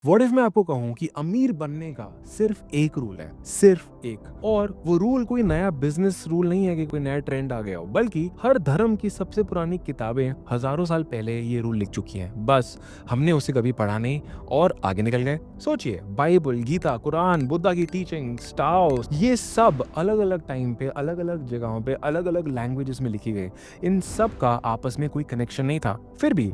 What if मैं आपको कहूं कि अमीर बनने का सिर्फ एक रूल है, सिर्फ एक। और वो रूल कोई नया बिजनेस रूल नहीं है कि कोई नया ट्रेंड आ गया हो, बल्कि हर धर्म की सबसे पुरानी किताबें हजारों साल पहले ये रूल लिख चुकी हैं। बस हमने उसे कभी पढ़ा नहीं और आगे निकल गए। सोचिए, बाइबल, गीता, कुरान, बुद्धा की टीचिंग, स्टाओ, ये सब अलग अलग टाइम पे, अलग अलग जगहों पे, अलग अलग लैंग्वेजेस में लिखी गई। इन सब का आपस में कोई कनेक्शन नहीं था, फिर भी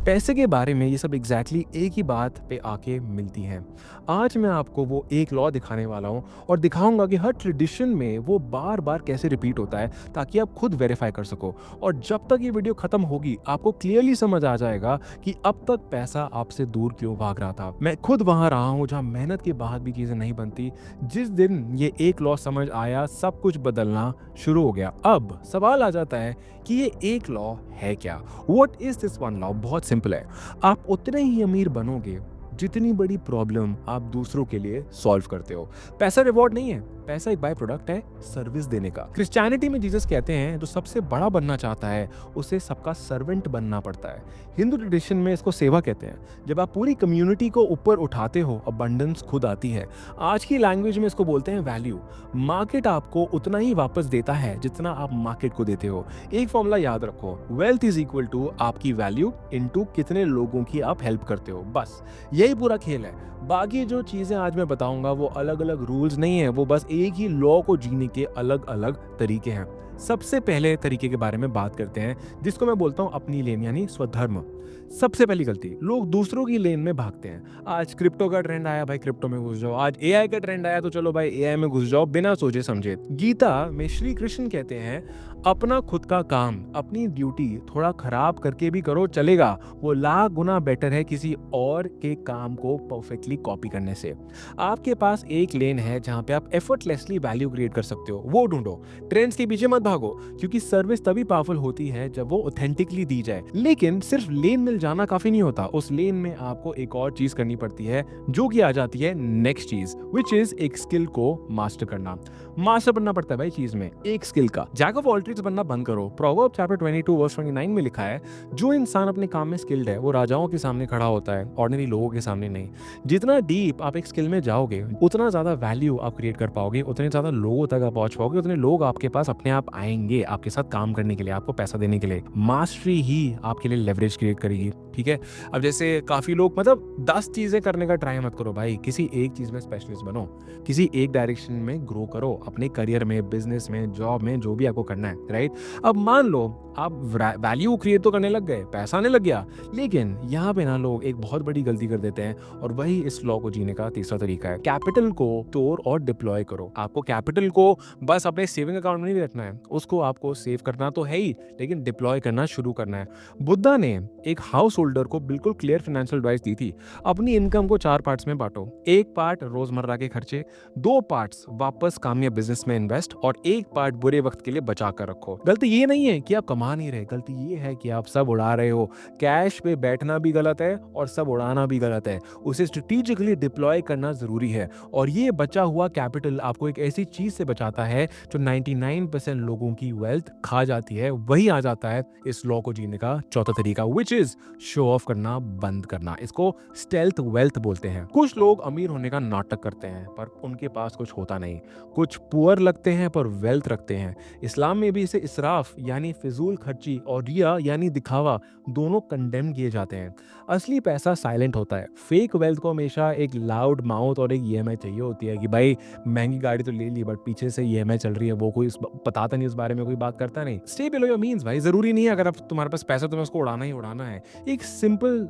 पैसे के बारे में ये सब एग्जैक्टली एक ही बात पे आके मिलती हैं। आज मैं आपको वो एक लॉ दिखाने वाला हूँ और दिखाऊंगा कि हर ट्रेडिशन में वो बार बार कैसे रिपीट होता है, ताकि आप खुद वेरीफाई कर सको। और जब तक ये वीडियो खत्म होगी आपको क्लियरली समझ आ जाएगा कि अब तक पैसा आपसे दूर क्यों भाग रहा था। मैं खुद वहां रहा हूँ जहाँ मेहनत के बाद भी चीजें नहीं बनती। जिस दिन ये एक लॉ समझ आया, सब कुछ बदलना शुरू हो गया। अब सवाल आ जाता है कि ये एक लॉ है क्या? What is this one law? बहुत सिंपल है। आप उतने ही अमीर बनोगे जितनी बड़ी प्रॉब्लम आप दूसरों के लिए सॉल्व करते हो। पैसा रिवॉर्ड नहीं है, पैसा एक बाय प्रोडक्ट है सर्विस देने का। क्रिश्चियनिटी में जीसस कहते हैं जो सबसे बड़ा बनना चाहता है उसे सबका सर्वेंट बनना पड़ता है। हिंदू ट्रेडिशन में इसको सेवा कहते हैं। जब आप पूरी कम्युनिटी को ऊपर उठाते हो, अबंडेंस खुद आती है। आज की लैंग्वेज में इसको बोलते हैं वैल्यू। मार्केट आपको उतना ही वापस देता है जितना आप मार्केट को देते हो। एक फॉर्मूला याद रखो, वेल्थ इज इक्वल टू आपकी वैल्यू इनटू कितने लोगों की आप हेल्प करते हो। बस यही पूरा खेल है। बाकी जो चीजें आज मैं बताऊंगा वो अलग अलग रूल्स नहीं है, वो बस एक ही लॉ को जीने के अलग अलग तरीके हैं। सबसे पहले तरीके के बारे में बात करते हैं, जिसको मैं बोलता हूं अपनी लेन यानी स्वधर्म। सबसे पहली गलती, लोग दूसरों की लेन में भागते हैं। आज क्रिप्टो का ट्रेंड आया, भाई क्रिप्टो में घुस जाओ। आज एआई का ट्रेंड आया, तो चलो भाई एआई में घुस जाओ, बिना सोचे समझे। गीता में श्री कृष्ण कहते हैं अपना खुद का काम, अपनी ड्यूटी थोड़ा खराब करके भी करो चलेगा, वो लाख गुना बेटर है किसी और के काम को परफेक्टली कॉपी करने से। आपके पास एक लेन है जहां पे आप एफर्टलेसली वैल्यू क्रिएट कर सकते हो, वो ढूंढो। ट्रेंड्स के पीछे मत भागो, क्योंकि सर्विस तभी पावरफुल होती है जब वो ऑथेंटिकली दी जाए। लेकिन सिर्फ लेन मिल जाना काफी नहीं होता, उस लेन में आपको एक और चीज करनी पड़ती है, जो कि आ जाती है नेक्स्ट चीज, विच इज एक स्किल को मास्टर करना। मास्टर बनना पड़ता है भाई चीज में, एक स्किल का। जैक ऑफ ऑल ट्रेड्स बनना बंद करो। प्रोवर्ब चैप्टर 22 वर्स 29 में लिखा है, जो इंसान अपने काम में स्किल्ड है वो राजाओं के सामने खड़ा होता है, ऑर्डिनरी लोगों के सामने नहीं। जितना डीप आप एक स्किल में जाओगे, उतना ज्यादा वैल्यू आप क्रिएट कर पाओगे, उतने ज्यादा लोगों तक आप पहुंच पाओगे, उतने लोग आपके पास अपने आप आएंगे आपके साथ काम करने के लिए, आपको पैसा देने के लिए। मास्टरी ही आपके लिए लेवरेज क्रिएट करेगी, ठीक है। अब जैसे काफी लोग, मतलब 10 चीजें करने का ट्राई मत करो भाई, किसी एक चीज में स्पेशलिस्ट बनो, किसी एक डायरेक्शन में ग्रो करो, अपने करियर में, बिजनेस में, जॉब में, जो भी आपको करना है, राइट। अब मान लो आप वैल्यू क्रिएट तो करने लग गए, पैसा आने लग गया, लेकिन यहाँ पे ना लोग एक बहुत बड़ी गलती कर देते हैं, और वही इस लॉ को जीने का तीसरा तरीका है। कैपिटल को स्टोर और डिप्लॉय करो। आपको कैपिटल को बस अपने सेविंग अकाउंट में नहीं रखना है, उसको आपको सेव करना तो है ही, लेकिन डिप्लॉय करना शुरू करना है। बुद्धा ने एक हाउस होल्डर को बिल्कुल क्लियर फाइनेंशियल एडवाइस दी थी, अपनी इनकम को 4 पार्ट्स में बांटो। एक पार्ट रोजमर्रा के खर्चे, 2 पार्ट्स वापस काम या बिजनेस में इन्वेस्ट, और 1 पार्ट बुरे वक्त के लिए बचा कर रखो। गलती ये नहीं है कि आप कमा नहीं रहे, गलती ये है कि आप सब उड़ा रहे हो। कैश पे बैठना भी गलत है और सब उड़ाना भी गलत है, उसे स्ट्रेटेजिकली डिप्लॉय करना जरूरी है। और ये बचा हुआ कैपिटल आपको एक ऐसी चीज से बचाता है जो 99% लोगों की वेल्थ खा जाती है। वही आ जाता है इस लॉ को जीने का चौथा तरीका, विच इज शो ऑफ करना बंद करना। इसको स्टेल्थ वेल्थ बोलते हैं। कुछ लोग अमीर होने का नाटक करते हैं पर उनके पास कुछ होता नहीं, कुछ पुअर लगते हैं पर वेल्थ रखते हैं। इस्लाम में भी इसे इसराफ यानी फिजूल खर्ची और रिया यानी दिखावा दोनों कंडेम किए जाते हैं। असली पैसा साइलेंट होता है। फेक वेल्थ को हमेशा एक लाउड माउथ और एक ईएमआई चाहिए होती है कि भाई महंगी गाड़ी तो ले ली बट पीछे से ईएमआई चल रही है, वो कोई बताता नहीं, उस बारे में कोई बात करता नहीं। स्टे बिलो योर मींस भाई, जरूरी नहीं है अगर आप तुम्हारे पास पैसा तुम्हें उसको उड़ाना ही उड़ाना है। एक सिंपल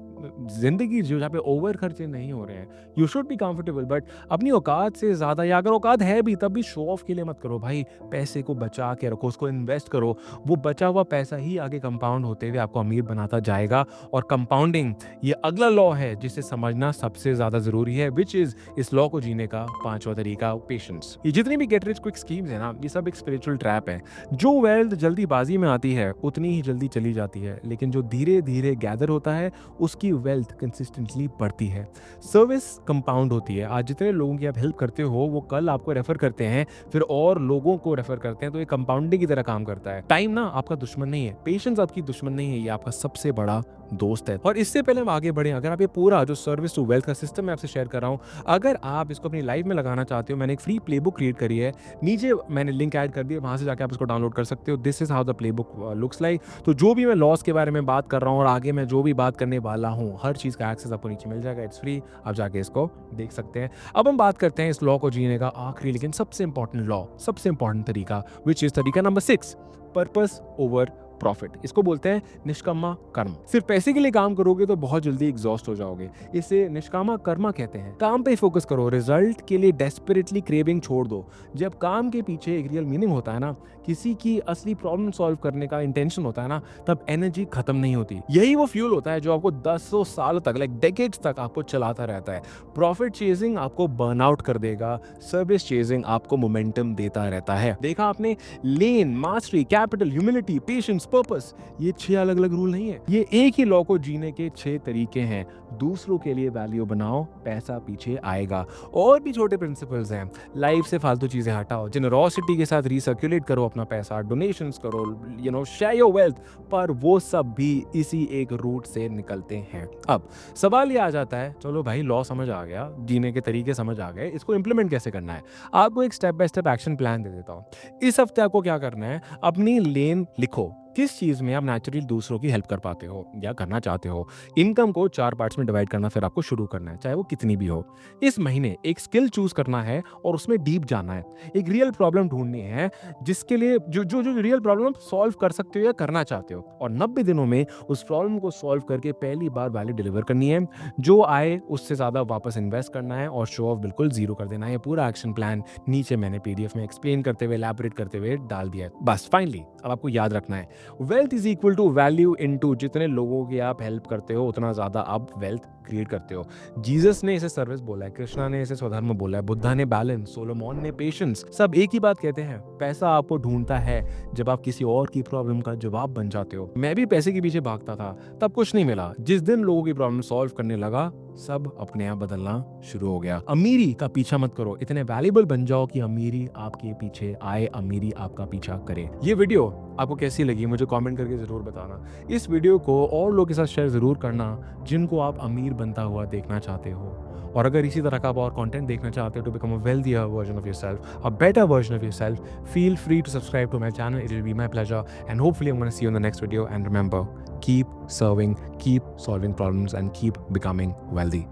जिंदगी जो जहाँ पे ओवर खर्चे नहीं हो रहे हैं, you should be comfortable, but अपनी औकात से ज्यादा, या अगर औकात है भी तब भी शो ऑफ के लिए मत करो भाई। पैसे को बचा के रखो, उसको इन्वेस्ट करो, वो बचा हुआ पैसा ही आगे कंपाउंड होते हुए आपको अमीर बनाता जाएगा। और कंपाउंडिंग ये अगला लॉ है जिसे समझना सबसे ज्यादा जरूरी है, विच इज इस लॉ को जीने का 5वां तरीका, पेशेंस। ये जितनी भी गेट रिच क्विक स्कीम्स है ना, ये सब एक स्पिरिचुअल ट्रैप है। जो वेल्थ जल्दीबाजी में आती है उतनी ही जल्दी चली जाती है, लेकिन जो धीरे धीरे गैदर होता है उसकी वेल्थ कंसिस्टेंटली बढ़ती है। सर्विस कंपाउंड होती है। आज जितने लोगों की आप हेल्प करते हो वो कल आपको रेफर करते हैं, फिर और लोगों को रेफर करते हैं, तो ये कंपाउंडिंग की तरह काम करता है। टाइम ना आपका दुश्मन नहीं है, पेशेंस आपकी दुश्मन नहीं है, ये आपका सबसे बड़ा दोस्त है। और इससे पहले हम आगे बढ़े, अगर आप ये पूरा जो सर्विस टू वेल्थ का सिस्टम मैं आपसे शेयर कर रहा हूँ, अगर आप इसको अपनी लाइफ में लगाना चाहते हो, मैंने एक फ्री प्लेबुक क्रिएट करी है, नीचे मैंने लिंक ऐड कर दिया, वहां से जाके आप इसको डाउनलोड कर सकते हो। This is how the playbook looks like. तो जो भी मैं लॉस के बारे में बात कर रहा हूँ और आगे मैं जो भी बात करने वाला हूँ, हर चीज का एक्सेस आपको नीचे मिल जाएगा, इट्स फ्री, आप जाके इसको देख सकते हैं। अब हम बात करते हैं इस लॉ को जीने का आखिरी लेकिन सबसे इंपॉर्टेंट लॉ, सबसे इंपॉर्टेंट तरीका, विच इज तरीका नंबर 6, पर्पस ओवर प्रॉफिट। इसको बोलते हैं निष्कामा कर्म। सिर्फ पैसे के लिए काम करोगे तो बहुत जल्दी एग्जॉस्ट हो जाओगे, इसे निष्कामा कर्मा कहते हैं। काम पे फोकस करो, रिजल्ट के लिए डेस्परेटली क्रेविंग छोड़ दो। जब काम के पीछे एक रियल मीनिंग होता है ना, किसी की असली प्रॉब्लम सॉल्व करने का इंटेंशन होता है ना, तब एनर्जी खत्म नहीं होती। यही वो फ्यूल होता है जो आपको 10 साल तक, लाइक डेकेड्स तक आपको चलाता रहता है। प्रॉफिट चेजिंग आपको बर्नआउट कर देगा, सर्विस चेजिंग आपको मोमेंटम देता रहता है। देखा आपने, learn, mastery, capital, humility, patience, purpose, ये 6 अलग अलग रूल नहीं है, ये एक ही लॉ को जीने के 6 तरीके हैं। दूसरों के लिए वैल्यू बनाओ, पैसा पीछे आएगा। और भी छोटे प्रिंसिपल्स हैं, लाइफ से फालतू चीजें हटाओ, जेनरोसिटी के साथ रिसर्कुलेट करो अपना पैसा, डोनेशंस करो, शेयर योर वेल्थ, पर वो सब भी इसी एक रूट से निकलते हैं। अब सवाल ये आ जाता है, चलो भाई लॉ समझ आ गया, जीने के तरीके समझ आ गए, इसको इंप्लीमेंट कैसे करना है? आपको एक step by step action plan दे देता हूँ। इस हफ्ते आपको क्या करना है, अपनी लेन लिखो, किस चीज में आप नेचुरली दूसरों की हेल्प कर पाते हो या करना चाहते हो। इनकम को 4 पार्ट्स में डिवाइड करना फिर आपको शुरू करना है, चाहे वो कितनी भी हो। इस महीने एक स्किल चूज करना है और उसमें डीप जाना है। एक रियल प्रॉब्लम ढूंढनी है जिसके लिए जो रियल प्रॉब्लम सॉल्व कर सकते हो या करना चाहते हो, और 90 दिनों में उस प्रॉब्लम को सॉल्व करके पहली बार वैल्यू डिलीवर करनी है। जो आए उससे ज्यादा वापस इन्वेस्ट करना है और शो ऑफ बिल्कुल जीरो कर देना है। पूरा एक्शन प्लान नीचे मैंने पीडीएफ में एक्सप्लेन करते हुए, एलैबोरेट करते हुए डाल दिया है। बस फाइनली अब आपको याद रखना है, wealth is equal to value into जितने लोगों की आप हेल्प करते हो उतना ज्यादा आप वेल्थ क्रिएट करते हो। जीसस ने इसे सर्विस बोला है, कृष्णा ने इसे स्वधर्म बोला है, बुद्धा ने बैलेंस, सोलोमन ने पेशेंस। सब एक ही बात कहते हैं, पैसा आपको ढूंढता है जब आप किसी और की प्रॉब्लम का जवाब बन जाते हो। मैं भी पैसे के पीछे भागता था, तब कुछ नहीं मिला। जिस दिन लोगों की प्रॉब्लम सॉल्व करने लगा, सब अपने आप बदलना शुरू हो गया। अमीरी का पीछा मत करो, इतने वैल्यूएबल बन जाओ कि अमीरी आपके पीछे आए, अमीरी आपका पीछा करे। ये वीडियो आपको कैसी लगी मुझे कमेंट करके जरूर बताना। इस वीडियो को और लोगों के साथ शेयर जरूर करना जिनको आप अमीर बनता हुआ देखना चाहते हो। और अगर इसी तरह का आप और कंटेंट देखना चाहते हो to become a wealthier version of yourself, a better version of yourself, feel free to subscribe to my channel. It will be my pleasure, and hopefully I'm going to see you in the next video. And remember, keep serving, keep solving problems, and keep becoming wealthy.